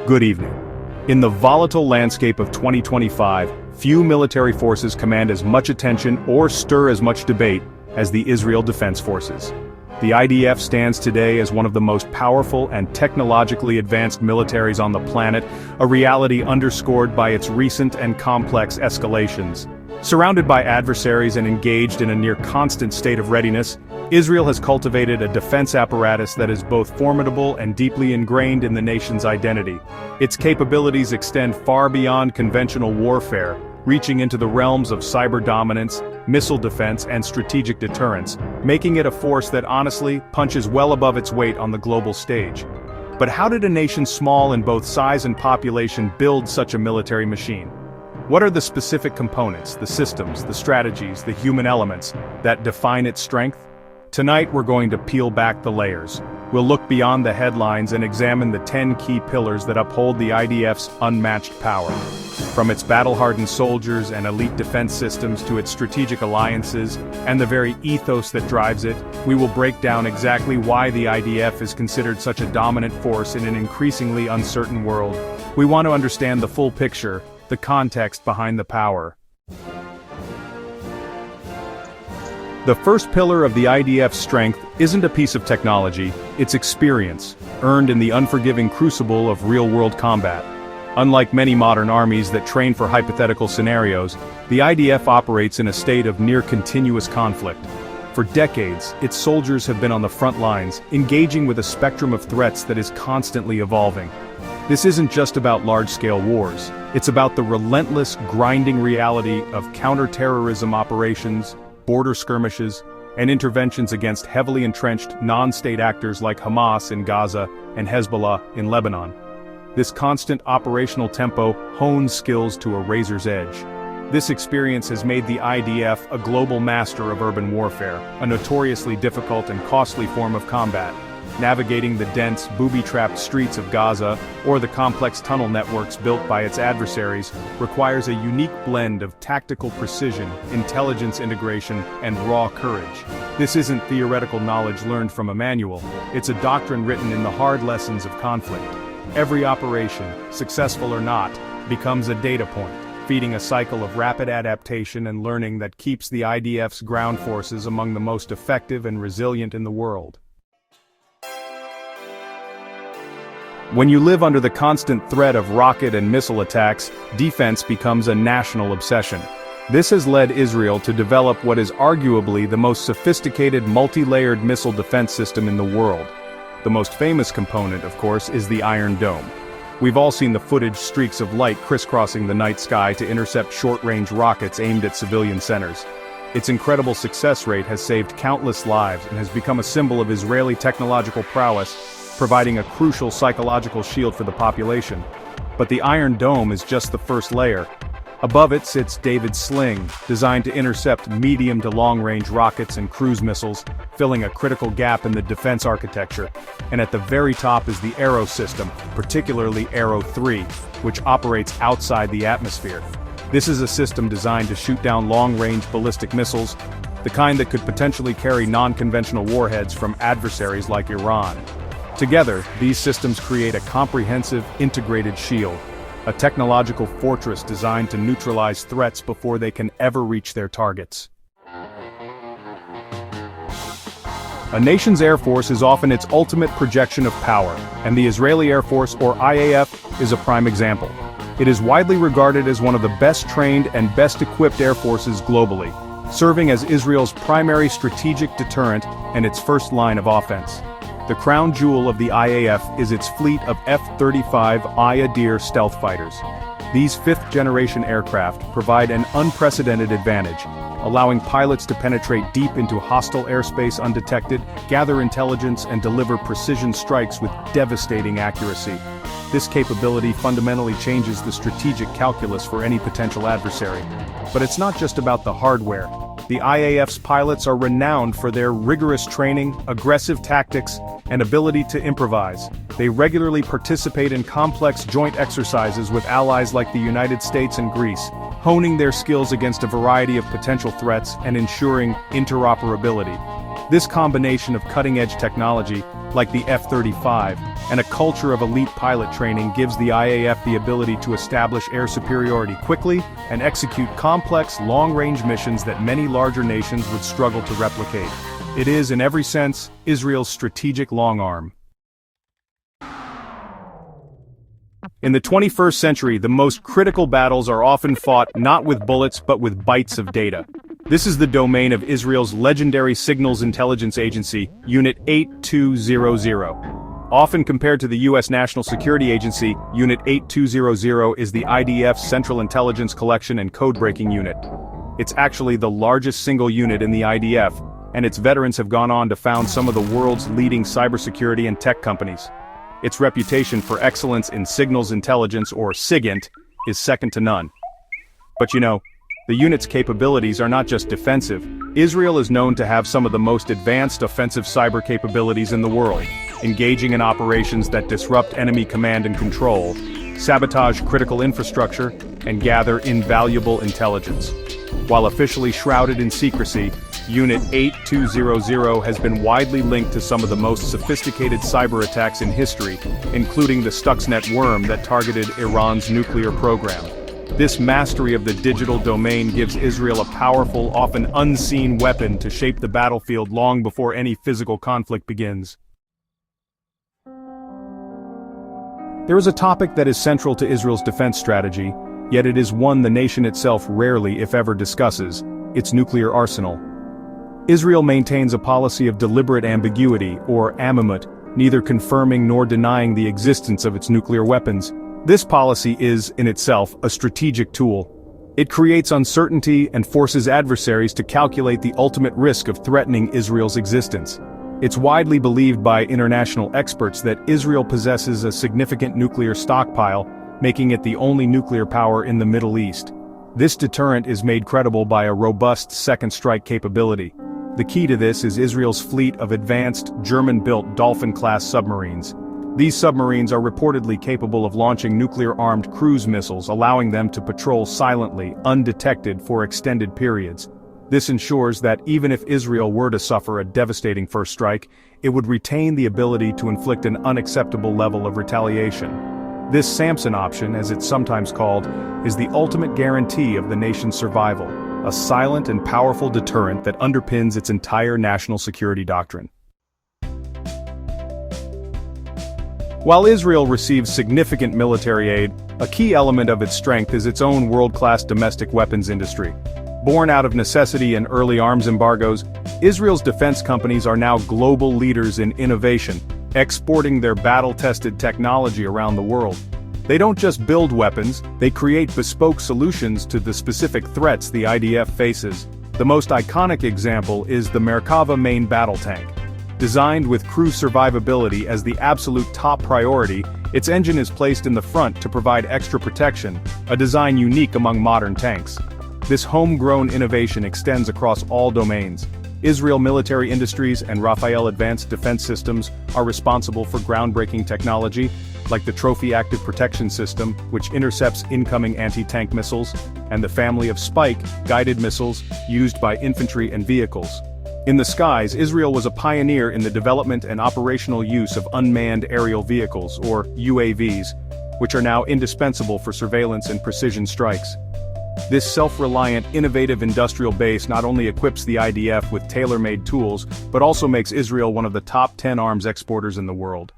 Good evening. In the volatile landscape of 2025, few military forces command as much attention or stir as much debate as the Israel Defense Forces. The IDF stands today as one of the most powerful and technologically advanced militaries on the planet, a reality underscored by its recent and complex escalations. Surrounded by adversaries and engaged in a near-constant state of readiness, Israel has cultivated a defense apparatus that is both formidable and deeply ingrained in the nation's identity. Its capabilities extend far beyond conventional warfare, reaching into the realms of cyber dominance, missile defense, and strategic deterrence, making it a force that honestly punches well above its weight on the global stage. But how did a nation small in both size and population build such a military machine? What are the specific components, the systems, the strategies, the human elements that define its strength? Tonight we're going to peel back the layers. We'll look beyond the headlines and examine the 10 key pillars that uphold the IDF's unmatched power. From its battle-hardened soldiers and elite defense systems to its strategic alliances and the very ethos that drives it, we will break down exactly why the IDF is considered such a dominant force in an increasingly uncertain world. We want to understand the full picture, the context behind the power. The first pillar of the IDF's strength isn't a piece of technology, it's experience, earned in the unforgiving crucible of real-world combat. Unlike many modern armies that train for hypothetical scenarios, the IDF operates in a state of near-continuous conflict. For decades, its soldiers have been on the front lines, engaging with a spectrum of threats that is constantly evolving. This isn't just about large-scale wars, it's about the relentless, grinding reality of counter-terrorism operations, border skirmishes, and interventions against heavily entrenched non-state actors like Hamas in Gaza and Hezbollah in Lebanon. This constant operational tempo hones skills to a razor's edge. This experience has made the IDF a global master of urban warfare, a notoriously difficult and costly form of combat. Navigating the dense, booby-trapped streets of Gaza, or the complex tunnel networks built by its adversaries, requires a unique blend of tactical precision, intelligence integration, and raw courage. This isn't theoretical knowledge learned from a manual, it's a doctrine written in the hard lessons of conflict. Every operation, successful or not, becomes a data point, feeding a cycle of rapid adaptation and learning that keeps the IDF's ground forces among the most effective and resilient in the world. When you live under the constant threat of rocket and missile attacks, defense becomes a national obsession. This has led Israel to develop what is arguably the most sophisticated multi-layered missile defense system in the world. The most famous component, of course, is the Iron Dome. We've all seen the footage, streaks of light crisscrossing the night sky to intercept short-range rockets aimed at civilian centers. Its incredible success rate has saved countless lives and has become a symbol of Israeli technological prowess, providing a crucial psychological shield for the population. But the Iron Dome is just the first layer. Above it sits David's Sling, designed to intercept medium to long-range rockets and cruise missiles, filling a critical gap in the defense architecture. And at the very top is the Arrow system, particularly Arrow 3, which operates outside the atmosphere. This is a system designed to shoot down long-range ballistic missiles, the kind that could potentially carry non-conventional warheads from adversaries like Iran. Together, these systems create a comprehensive, integrated shield, a technological fortress designed to neutralize threats before they can ever reach their targets. A nation's air force is often its ultimate projection of power, and the Israeli Air Force, or IAF, is a prime example. It is widely regarded as one of the best-trained and best-equipped air forces globally, serving as Israel's primary strategic deterrent and its first line of offense. The crown jewel of the IAF is its fleet of F-35 Deadlier stealth fighters. These fifth-generation aircraft provide an unprecedented advantage, allowing pilots to penetrate deep into hostile airspace undetected, gather intelligence, and deliver precision strikes with devastating accuracy. This capability fundamentally changes the strategic calculus for any potential adversary. But it's not just about the hardware. The IAF's pilots are renowned for their rigorous training, aggressive tactics, and ability to improvise. They regularly participate in complex joint exercises with allies like the United States and Greece, honing their skills against a variety of potential threats and ensuring interoperability. This combination of cutting-edge technology, like the F-35, and a culture of elite pilot training gives the IAF the ability to establish air superiority quickly and execute complex, long-range missions that many larger nations would struggle to replicate. It is, in every sense, Israel's strategic long arm. In the 21st century, the most critical battles are often fought not with bullets but with bytes of data. This is the domain of Israel's legendary Signals Intelligence Agency, Unit 8200. Often compared to the U.S. National Security Agency, Unit 8200 is the IDF's Central Intelligence Collection and Code-Breaking Unit. It's actually the largest single unit in the IDF, and its veterans have gone on to found some of the world's leading cybersecurity and tech companies. Its reputation for excellence in signals intelligence, or SIGINT, is second to none. But you know, the unit's capabilities are not just defensive. Israel is known to have some of the most advanced offensive cyber capabilities in the world, engaging in operations that disrupt enemy command and control, sabotage critical infrastructure, and gather invaluable intelligence. While officially shrouded in secrecy, Unit 8200 has been widely linked to some of the most sophisticated cyber attacks in history, including the Stuxnet worm that targeted Iran's nuclear program. This mastery of the digital domain gives Israel a powerful, often unseen weapon to shape the battlefield long before any physical conflict begins. There is a topic that is central to Israel's defense strategy, yet it is one the nation itself rarely, if ever, discusses: its nuclear arsenal. Israel maintains a policy of deliberate ambiguity, or ambivalence, neither confirming nor denying the existence of its nuclear weapons. This policy is, in itself, a strategic tool. It creates uncertainty and forces adversaries to calculate the ultimate risk of threatening Israel's existence. It's widely believed by international experts that Israel possesses a significant nuclear stockpile, making it the only nuclear power in the Middle East. This deterrent is made credible by a robust second strike capability. The key to this is Israel's fleet of advanced, German-built Dolphin-class submarines. These submarines are reportedly capable of launching nuclear-armed cruise missiles, allowing them to patrol silently, undetected for extended periods. This ensures that even if Israel were to suffer a devastating first strike, it would retain the ability to inflict an unacceptable level of retaliation. This Samson option, as it's sometimes called, is the ultimate guarantee of the nation's survival, a silent and powerful deterrent that underpins its entire national security doctrine. While Israel receives significant military aid, a key element of its strength is its own world-class domestic weapons industry. Born out of necessity and early arms embargoes, Israel's defense companies are now global leaders in innovation, exporting their battle-tested technology around the world. They don't just build weapons, they create bespoke solutions to the specific threats the IDF faces. The most iconic example is the Merkava main battle tank. Designed with crew survivability as the absolute top priority, its engine is placed in the front to provide extra protection, a design unique among modern tanks. This homegrown innovation extends across all domains. Israel Military Industries and Rafael Advanced Defense Systems are responsible for groundbreaking technology, like the Trophy Active Protection System, which intercepts incoming anti-tank missiles, and the family of Spike guided missiles used by infantry and vehicles. In the skies, Israel was a pioneer in the development and operational use of unmanned aerial vehicles, or UAVs, which are now indispensable for surveillance and precision strikes. This self-reliant, innovative industrial base not only equips the IDF with tailor-made tools, but also makes Israel one of the top 10 arms exporters in the world.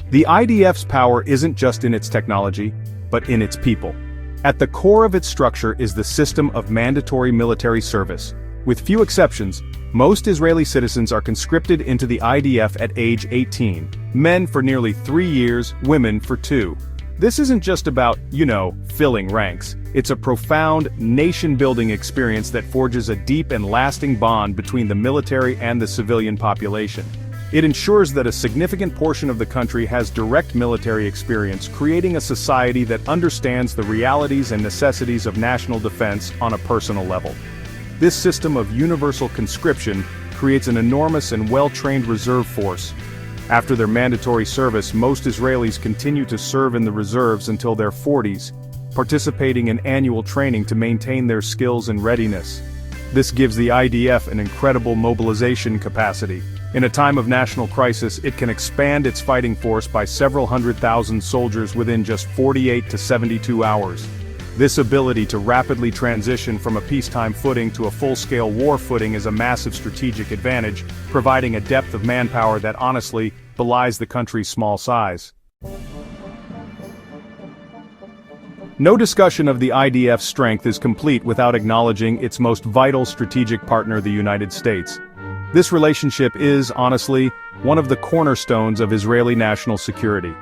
The IDF's power isn't just in its technology, but in its people. At the core of its structure is the system of mandatory military service. With few exceptions, most Israeli citizens are conscripted into the IDF at age 18, men for nearly 3 years, women for 2. This isn't just about, filling ranks. It's a profound, nation-building experience that forges a deep and lasting bond between the military and the civilian population. It ensures that a significant portion of the country has direct military experience, creating a society that understands the realities and necessities of national defense on a personal level. This system of universal conscription creates an enormous and well-trained reserve force. After their mandatory service, most Israelis continue to serve in the reserves until their 40s, participating in annual training to maintain their skills and readiness. This gives the IDF an incredible mobilization capacity. In a time of national crisis, it can expand its fighting force by several 100,000 soldiers within just 48 to 72 hours. This ability to rapidly transition from a peacetime footing to a full-scale war footing is a massive strategic advantage, providing a depth of manpower that honestly belies the country's small size. No discussion of the IDF's strength is complete without acknowledging its most vital strategic partner, the United States. This relationship is, honestly, one of the cornerstones of Israeli national security.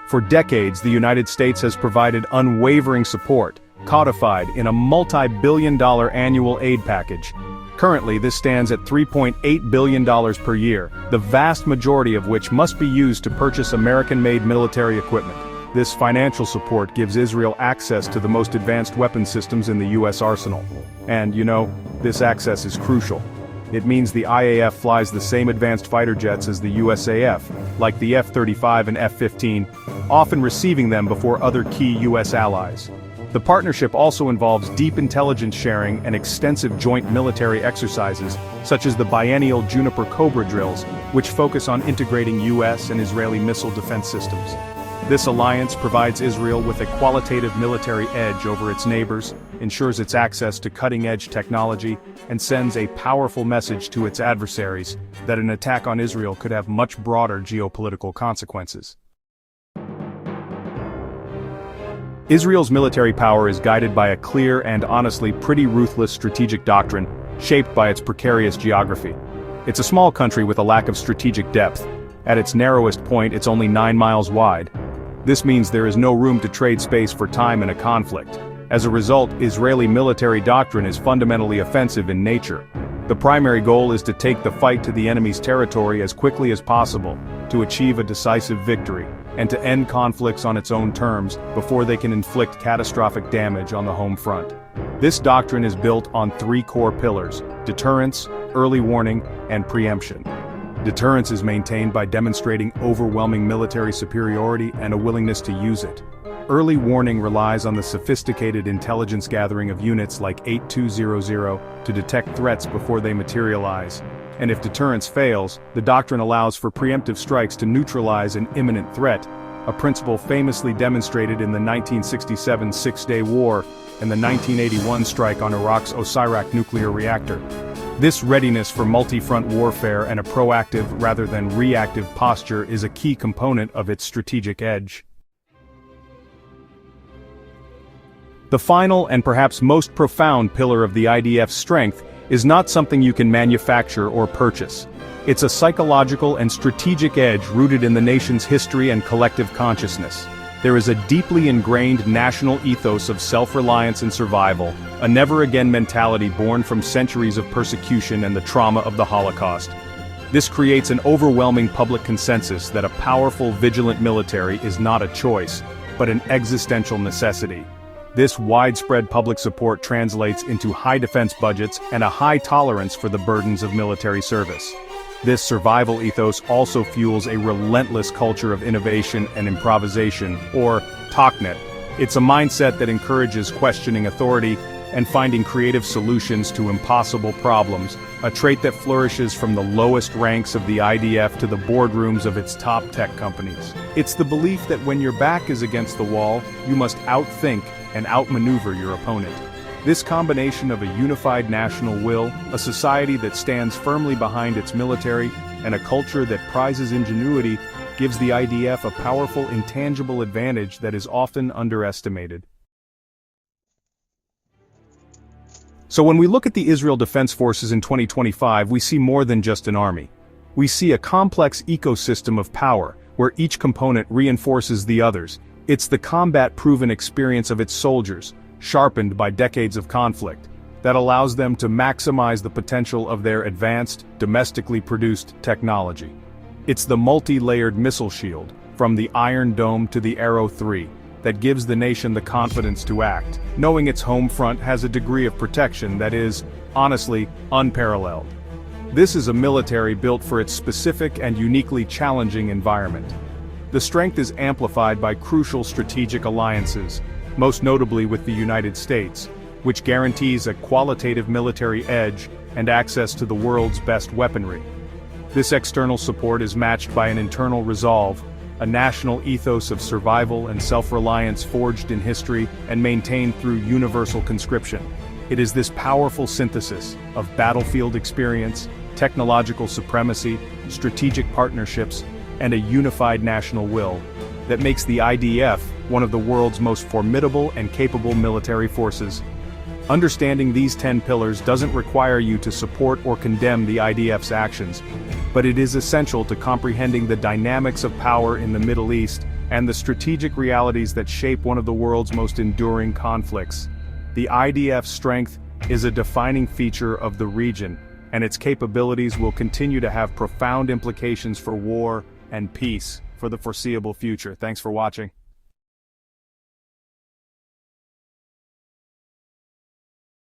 For decades, the United States has provided unwavering support, codified in a multi-billion-dollar annual aid package. Currently, this stands at $3.8 billion per year, the vast majority of which must be used to purchase American-made military equipment. This financial support gives Israel access to the most advanced weapon systems in the U.S. arsenal. And, this access is crucial. It means the IAF flies the same advanced fighter jets as the USAF, like the F-35 and F-15, often receiving them before other key U.S. allies. The partnership also involves deep intelligence sharing and extensive joint military exercises, such as the biennial Juniper Cobra drills, which focus on integrating U.S. and Israeli missile defense systems. This alliance provides Israel with a qualitative military edge over its neighbors, ensures its access to cutting-edge technology, and sends a powerful message to its adversaries that an attack on Israel could have much broader geopolitical consequences. Israel's military power is guided by a clear and honestly pretty ruthless strategic doctrine, shaped by its precarious geography. It's a small country with a lack of strategic depth. At its narrowest point, it's only 9 miles wide. This means there is no room to trade space for time in a conflict. As a result, Israeli military doctrine is fundamentally offensive in nature. The primary goal is to take the fight to the enemy's territory as quickly as possible, to achieve a decisive victory, and to end conflicts on its own terms before they can inflict catastrophic damage on the home front. This doctrine is built on 3 core pillars: deterrence, early warning, and preemption. Deterrence is maintained by demonstrating overwhelming military superiority and a willingness to use it. Early warning relies on the sophisticated intelligence gathering of units like 8200 to detect threats before they materialize. And if deterrence fails, the doctrine allows for preemptive strikes to neutralize an imminent threat, a principle famously demonstrated in the 1967 Six-Day War and the 1981 strike on Iraq's Osirak nuclear reactor. This readiness for multi-front warfare and a proactive rather than reactive posture is a key component of its strategic edge. The final and perhaps most profound pillar of the IDF's strength is not something you can manufacture or purchase. It's a psychological and strategic edge rooted in the nation's history and collective consciousness. There is a deeply ingrained national ethos of self-reliance and survival, a never-again mentality born from centuries of persecution and the trauma of the Holocaust. This creates an overwhelming public consensus that a powerful, vigilant military is not a choice, but an existential necessity. This widespread public support translates into high defense budgets and a high tolerance for the burdens of military service. This survival ethos also fuels a relentless culture of innovation and improvisation, or TACnet. It's a mindset that encourages questioning authority and finding creative solutions to impossible problems, a trait that flourishes from the lowest ranks of the IDF to the boardrooms of its top tech companies. It's the belief that when your back is against the wall, you must outthink and outmaneuver your opponent. This combination of a unified national will, a society that stands firmly behind its military, and a culture that prizes ingenuity, gives the IDF a powerful intangible advantage that is often underestimated. So when we look at the Israel Defense Forces in 2025, we see more than just an army. We see a complex ecosystem of power, where each component reinforces the others. It's the combat-proven experience of its soldiers, sharpened by decades of conflict, that allows them to maximize the potential of their advanced, domestically produced technology. It's the multi-layered missile shield, from the Iron Dome to the Arrow 3, that gives the nation the confidence to act, knowing its home front has a degree of protection that is, honestly, unparalleled. This is a military built for its specific and uniquely challenging environment. The strength is amplified by crucial strategic alliances, most notably with the United States, which guarantees a qualitative military edge and access to the world's best weaponry. This external support is matched by an internal resolve, a national ethos of survival and self-reliance forged in history and maintained through universal conscription. It is this powerful synthesis of battlefield experience, technological supremacy, strategic partnerships, and a unified national will that makes the IDF one of the world's most formidable and capable military forces. Understanding these 10 pillars doesn't require you to support or condemn the IDF's actions, but it is essential to comprehending the dynamics of power in the Middle East and the strategic realities that shape one of the world's most enduring conflicts. The IDF's strength is a defining feature of the region, and its capabilities will continue to have profound implications for war and peace for the foreseeable future. Thanks for watching.